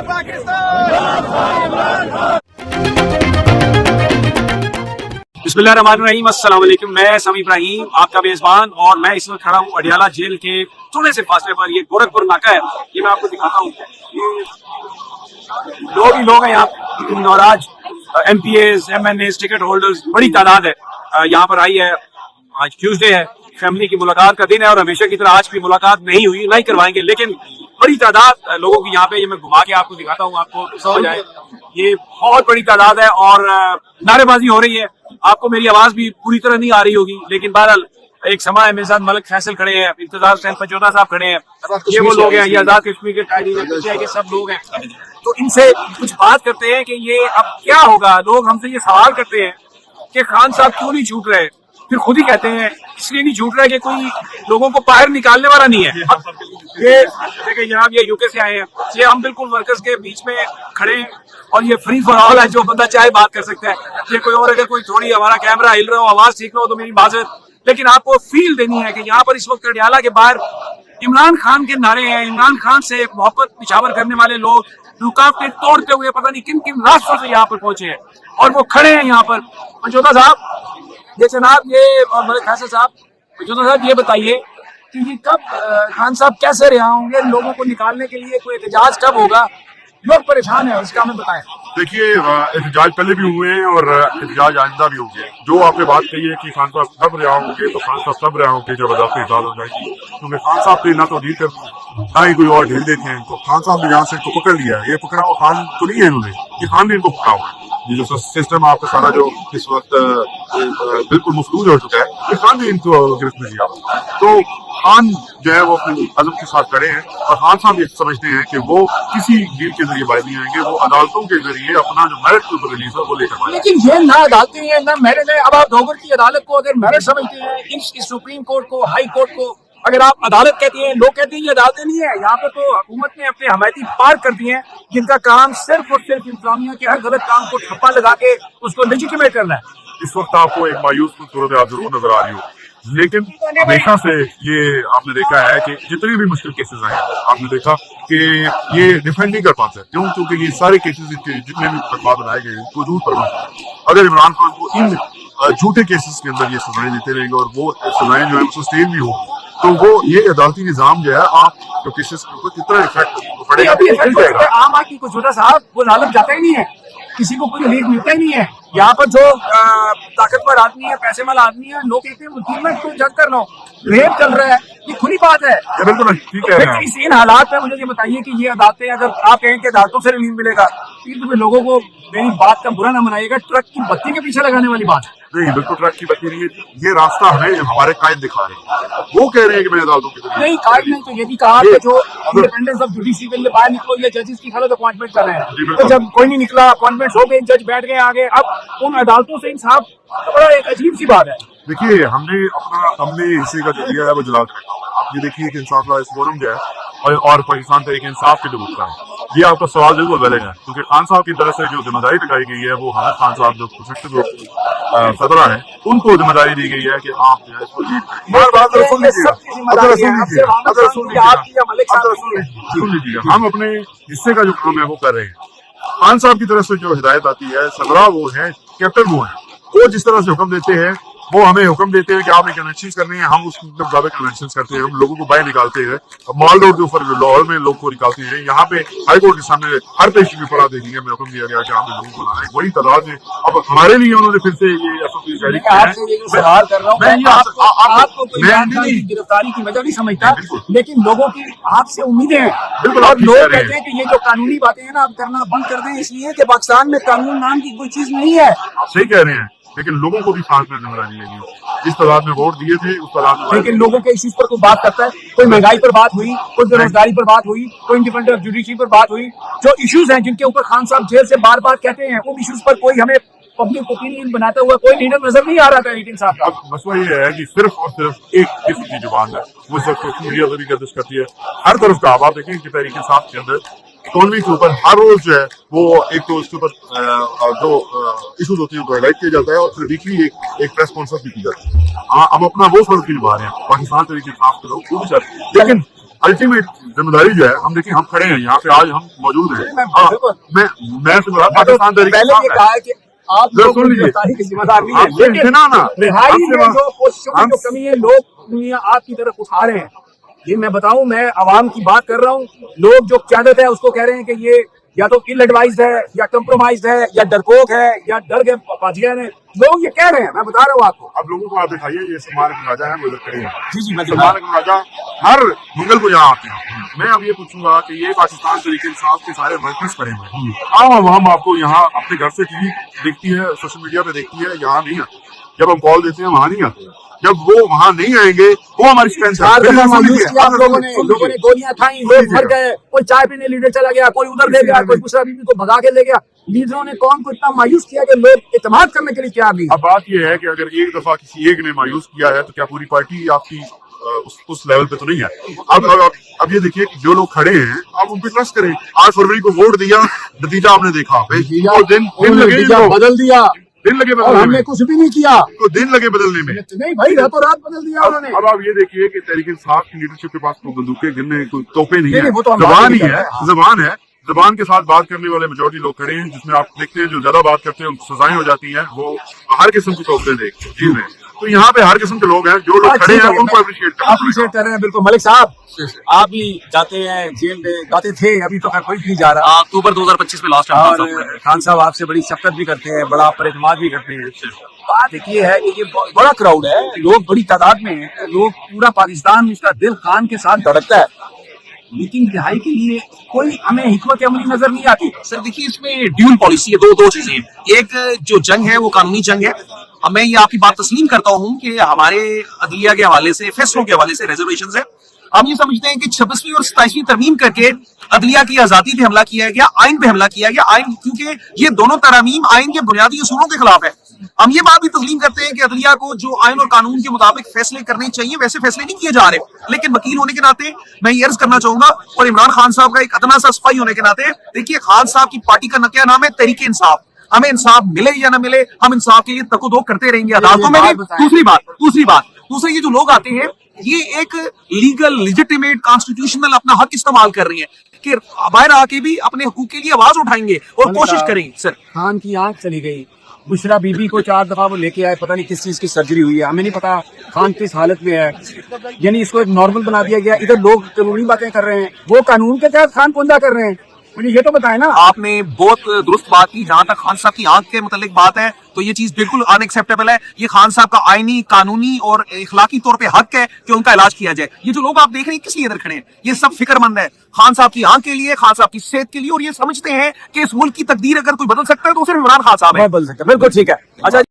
बिस्मिल्लाहिर्रहमानिर्रहीम, अस्सलाम वालेकुम। मैं समी इब्राहिम, आपका मेजबान, और मैं इस वक्त खड़ा हूँ अडियाला जेल के थोड़े से फासले पर। ये गोरखपुर नाका है, ये मैं आपको दिखाता हूँ। ये लोग हैं यहाँ पे, और आज MPAs, MNAs, टिकट होल्डर्स बड़ी तादाद है यहाँ पर आई है। आज ट्यूसडे है, फैमिली की मुलाकात का दिन है, और हमेशा की तरह आज भी मुलाकात नहीं हुई, नहीं करवाएंगे, लेकिन बड़ी तादाद लोगों की यहाँ पे। ये मैं घुमा के आपको दिखाता हूँ, आपको समझ आए। ये बहुत बड़ी तादाद है और नारेबाजी हो रही है। आपको मेरी आवाज भी पूरी तरह नहीं आ रही होगी, लेकिन बहरहाल एक समा है। मेरे साथ मलिक फैसल खड़े हैं, इंतजार हुसैन पचौदा साहब खड़े हैं, ये वो लोग हैं, ये आजाद कश्मीर के कायदे, सब लोग हैं। तो इनसे कुछ बात करते हैं कि ये अब क्या होगा। लोग हमसे ये सवाल करते हैं कि खान साहब क्यों नहीं छूट रहे, फिर खुद ही कहते हैं इसलिए नहीं छूट रहा है कि कोई लोगों को बाहर निकालने वाला नहीं है। ये देखिए जनाब, ये यूके से आए हैं, ये हम बिल्कुल वर्कर्स के बीच में खड़े हैं, और ये फ्री फॉर ऑल है, जो बंदा चाहे बात कर सकता है। ये कोई और अगर कोई थोड़ी हमारा कैमरा हिल रहा हो, आवाज सीख रहा हो, तो मेरी माजरत, लेकिन आपको फील देनी है कि यहाँ पर इस वक्त अडियाला के बाहर इमरान खान के नारे हैं। इमरान खान से मोहब्बत निछावर करने वाले लोग रुकावटें तोड़ते हुए पता नहीं किन किन रास्तों से यहाँ पर पहुंचे हैं, और वो खड़े हैं यहाँ पर। पचौदा साहब, ये जनाब, ये और मलिक फैसल साहब, पचौदा साहब, ये बताइए कि ये कब खान साहब कैसे रिहा होंगे, लोगों को निकालने के लिए कोई एहतजाज कब होगा? लोग परेशान है, इसका हमें बताएं। देखिए, एहतजाज पहले भी हुए हैं और एहतजाज आइंदा भी होंगे। जो आपने बात कही है कि खान साहब सब रिहा होंगे, तो खान साहब सब रिहा होंगे जब अदालत इजाजत हो जाएगी, क्योंकि खान साहब पे ना तो ढील ना ही कोई और ढील देते हैं। तो खान साहब ने यहाँ से इनको पकड़ लिया है, ये पकड़ा हुआ खान तो नहीं है इन्होंने, ये खान ने इनको पकड़ा हुआ है। ये जो सिस्टम आपका सारा जो इस वक्त बिल्कुल मफलूज हो चुका है, ये खान ने इनको गिरफ्त में लिया। तो खान जो है वो अपने अज़म के साथ खड़े हैं, और खान साहब ये समझते हैं कि वो किसी डील के जरिए बाहर नहीं आएंगे, वो अदालतों के जरिए अपना जो मेरिट के ऊपर रिलीज है वो लेकर आएंगे। लेकिन ये ना अदालतें हैं ना मेरिट है। अब आप डोगर की अदालत को अगर मेरिट समझते हैं, इस सुप्रीम कोर्ट को, हाई कोर्ट को अगर आप अदालत कहती हैं, लोग कहते हैं ये अदालतें नहीं है। यहाँ पे तो हुकूमत ने अपने हमायती पार्क कर दिए हैं, जिनका काम सिर्फ और सिर्फ इंतजामिया के हर गलत काम को ठप्पा लगा के उसको लेजिटिमेट करना है। इस वक्त आपको एक मायूस सूरत हाल जरूर नजर आ रही हो, लेकिन हमेशा से ये आपने देखा है कि जितने भी मुश्किल केसेस आए, आपने देखा कि ये डिफेंड नहीं कर पाते। क्यों? क्योंकि ये सारे केसेस जितने भी फतवा बनाए गए उनको जरूर पढ़ना। अगर इमरान खान को इन झूठे केसेस के अंदर ये सजाएं देते रहेंगे और वो सजाएं जो है सस्टेन भी हो, तो वो ये अदालती निजाम जो है आप जो केसेस के ऊपर कितना इफेक्ट पड़ेगा। आम आदमी को छोटा साहब वो अदालत जाता ही नहीं है, किसी को कोई रिलीफ मिलता ही नहीं है। यहाँ पर जो ताकतवर आदमी है, पैसे वाला आदमी है, लोग कहते हैं वकील में तो जज कर लो, रेप चल रहा है, ये खुली बात है। बिल्कुल ठीक है। इस इन हालात में मुझे ये बताइए कि ये अदालतें, अगर आप कहें कि अदालतों से रिलीफ मिलेगा, तो लोगों को मेरी बात का बुरा ना मनाइएगा, ट्रक की बत्ती के पीछे लगाने वाली बात है। नहीं, बिल्कुल ट्रक की बत्ती नहीं है, ये रास्ता हमें हमारे कायद दिखा रहे हैं। वो कह रहे हैं कि मैं अदालतों की नहीं, कायद ने तो ये भी कहा कि जो इंडिपेंडेंस ऑफ जुडिशरी के लिए बाहर निकलो, ये जजेस की गलत अपॉइंटमेंट कर रहे हैं। तो जब कोई नहीं निकला, अपॉइंटमेंट हो गए, जज बैठ गए आगे, अब उन अदालतों से इंसाफ, बड़ा एक अजीब सी बात है। देखिए, हमने हिस्से का जो दिया है वो जला कर, ये देखिए कि इंसाफ का इस फोरम जो है और पाकिस्तान तरीके इंसाफ के जो मुद्दा है, ये आपका सवाल बिल्कुल गलत है। क्योंकि खान साहब की तरफ से जो जिम्मेदारी लगाई गई है वो हामिद खान साहब जो प्रोफेसर सदरा है, उनको जिम्मेदारी दी गई है कि आप जो है सुन लीजिएगा, हम अपने हिस्से का जो काम है वो कर रहे हैं। खान साहब की तरफ से जो हिदायत आती है, सदरा वो है, कैप्टन वो है, वो जिस तरह से हुक्म देते हैं, वो हमें हुक्म देते हैं कि आपने कन्वेंशन करनी है, हम उसके मुताबिक कन्वेंशन करते हैं। हम लोगों को बाहर निकालते हैं, मॉल रोड के ऊपर लाहौर में लोग को निकालते हैं। यहाँ पे हाई कोर्ट के सामने हर पेशी में पड़ा देखेंगे, हमें हुक्म दिया गया कि आपने लोगों को लाना है, बड़ी तादाद में। अब हमारे लिए उन्होंने फिर से ये एसओपी जारी किया है। गिरफ्तारी की वजह नहीं समझता, लेकिन लोगों की आपसे उम्मीदें हैं। बिल्कुल, और लोग कहते हैं कि ये जो कानूनी बातें हैं ना, आप करना बंद कर दें, इसलिए कि पाकिस्तान में कानून नाम की कोई चीज नहीं है। सही कह रहे हैं, लेकिन लोगों को भी फांस में जिम्मेदारी लेगी। जिस तादाद में वोट दिए थे उस तादाद में, लेकिन लोगों के इश्यूज पर कोई बात करता है, कोई महंगाई पर बात हुई, कोई बेरोजगारी पर बात हुई, कोई इंडिपेंडेंस ऑफ जुडिशरी पर बात हुई, जो इश्यूज हैं जिनके ऊपर खान साहब जेल से बार बार कहते हैं, उन इश्यूज पर कोई हमें पब्लिक ओपिनियन बनाता हुआ कोई लीडर नजर नहीं आ रहा था लेकिन साहब। अब मसला ये है कि सिर्फ और सिर्फ एक किस्म की जुबान है, वो इस वक्त सोशल मीडिया से भी गर्दिश करती है हर तरफ का। आप देखें कि तहरीक इंसाफ के अंदर इकोनॉमी के ऊपर हर रोज जो है वो एक तो उसके ऊपर जो इशूज होती है उनको हाईलाइट किया जाता है, और फिर वीकली एक प्रेस कॉन्फ्रेंस भी की जाती है। हम अपना वो फर्क भी निभा रहे हैं, पाकिस्तान तरीके इंसाफ के लोग, लेकिन अल्टीमेट जिम्मेदारी जो है, हम देखिए हम खड़े हैं यहाँ पे, आज हम मौजूद हैं। मैं पाकिस्तान तहरीक पहले ये कहा है कि आप लोग सुन लीजिए, गिरफ्तारी की जिम्मेदार नहीं है, आपसे लेकिन इतना ना रिहाई हमसे में वहाँ- जो कोशिशों की हम- जो कमी है, लोग दुनिया आपकी तरफ उठा रहे हैं। ये मैं बताऊं, मैं आवाम की बात कर रहा हूँ। लोग जो क्यादत है उसको कह रहे हैं कि ये या तो इल एडवाइज्ड है, या कम्प्रोमाइज्ड है, या डरपोक है, या डर के पाजियान है। लोग ये कह रहे हैं, मैं बता रहा हूँ आपको। अब लोगों को आप दिखाइए, ये सलमान के राजा है, वो इधर खड़े हैं। जी जी मैं सलमान के राजा हर मंगल को यहाँ आते हैं। मैं अब ये पूछूंगा कि ये पाकिस्तान तरीके इंसाफ के सारे वर्कर्स खड़े हुए हैं। आम आवाम आपको यहाँ अपने घर से टीवी देखती है, सोशल मीडिया पे देखती है, यहाँ नहीं आती। जब हम कॉल देते हैं वहाँ नहीं आते। जब वो वहाँ नहीं आएंगे, वो हमारी स्ट्रेंथ है। चार दफा सुन मायूस लीजिए, किया आप लोगों ने गोलियां खाई, लोग मर गए, कोई चाय पीने लीडर चला गया, कोई उधर ले गया, कोई दूसरा बीबी को भगा के ले गया। लीडरों ने कौन को इतना मायूस किया कि लोग इत्तेमाद करने के लिए तैयार नहीं। अब बात यह है कि अगर एक दफा किसी एक ने मायूस किया है तो क्या पूरी पार्टी आपकी उस लेवल पे तो नहीं है। अब ये देखिए जो लोग खड़े हैं, आप उन पे ट्रस्ट करें। 8 फरवरी को वोट दिया, नतीजा आपने देखा। तो दिन लगे इनको, बदल दिया दिन लगे और बदलने हमने में, कुछ भी नहीं किया। तो दिन लगे बदलने में। नहीं भाई, रातों रात बदल दिया उन्होंने। अब आप ये देखिए कि तहरीक इंसाफ की लीडरशिप के पास कोई बंदूकें गिनने कोई तोपे नहीं नहीं, है, वो तो हम जबान बात ही नहीं है, कर रहे हैं। जबान है। जबान के साथ बात करने वाले मेजोरिटी लोग खड़े हैं, जिसमें आप देखते हैं जो ज्यादा बात करते हैं उनको सजाएं हो जाती हैं। वो हर किस्म की तोपे देखते जी में। तो यहाँ पे हर किस्म के लोग हैं, जो लोग खड़े हैं उनको अप्रिशिएट कर रहे हैं। बिल्कुल मलिक साहब, आप भी जाते हैं जेल में, जाते थे, अभी तो खैर कोई नहीं जा रहा। अक्टूबर 2025 में लास्ट और खान साहब आपसे बड़ी शफकत भी करते हैं, बड़ा पर एतमाद भी करते हैं। बात एक ये है कि ये बड़ा क्राउड है, लोग बड़ी तादाद में हैं, लोग पूरा पाकिस्तान उसका दिल खान के साथ धड़कता है, लेकिन रिहाई के लिए कोई हमें हिकमत अमली नजर नहीं आती। सर देखिए, इसमें ड्यूल पॉलिसी है, दो चीजें हैं। एक जो जंग है वो कानूनी जंग है। अब मैं ये आपकी बात तस्लीम करता हूँ कि हमारे अदलिया के हवाले से, फैसलों के हवाले से रिजर्वेशन है। हम ये समझते हैं कि 26वीं और 27वीं तरमीम करके अदलिया की आजादी पे हमला किया गया, आइन पे हमला किया गया। आइन, क्योंकि ये दोनों तरमीम आइन के बुनियादी उसूलों के खिलाफ है। हम ये बात भी तस्लीम करते हैं कि अदलिया को जो आइन और कानून के मुताबिक फैसले करने चाहिए वैसे फैसले नहीं किए जा रहे। लेकिन वकील होने के नाते मैं ये अर्ज करना चाहूंगा, और इमरान खान साहब का एक अदना सा सिपाही होने के नाते, देखिए खान साहब की पार्टी का क्या नाम है, तहरीक इंसाफ। हमें इंसाफ मिले या ना मिले, हम इंसाफ के लिए तको करते रहेंगे अदालतों में भी। दूसरी ये जो लोग आते हैं, ये एक लीगल लिजिटिमेट कॉन्स्टिट्यूशनल अपना हक इस्तेमाल कर रही हैं कि बाहर आके भी अपने हकूक के लिए आवाज उठाएंगे और कोशिश करेंगे। सर खान की आंख चली गई, बुशरा बीबी को 4 दफा वो लेके आए, पता नहीं किस चीज की सर्जरी हुई है, हमें नहीं पता खान किस हालत में है। यानी इसको एक नॉर्मल बना दिया गया। इधर लोग कानूनी बातें कर रहे हैं, वो कानून के तहत खान पुंदा कर रहे हैं। मुझे ये तो बताए ना। आपने बहुत दुरुस्त बात की। जहां तक खान साहब की आंख के मुतालिक बात है तो ये चीज बिल्कुल अनएक्सेप्टेबल है। ये खान साहब का आईनी, कानूनी और इखलाकी तौर पे हक है कि उनका इलाज किया जाए। ये जो लोग आप देख रहे हैं किस लिए इधर खड़े हैं, ये सब फिक्रमंद है खान साहब की आंख के लिए, खान साहब की सेहत के लिए, और ये समझते हैं कि इस मुल्क की तकदीर अगर कोई बदल सकता है तो सिर्फ इमरान खान साहब है। बदल सकता है, बिल्कुल ठीक है। अच्छा।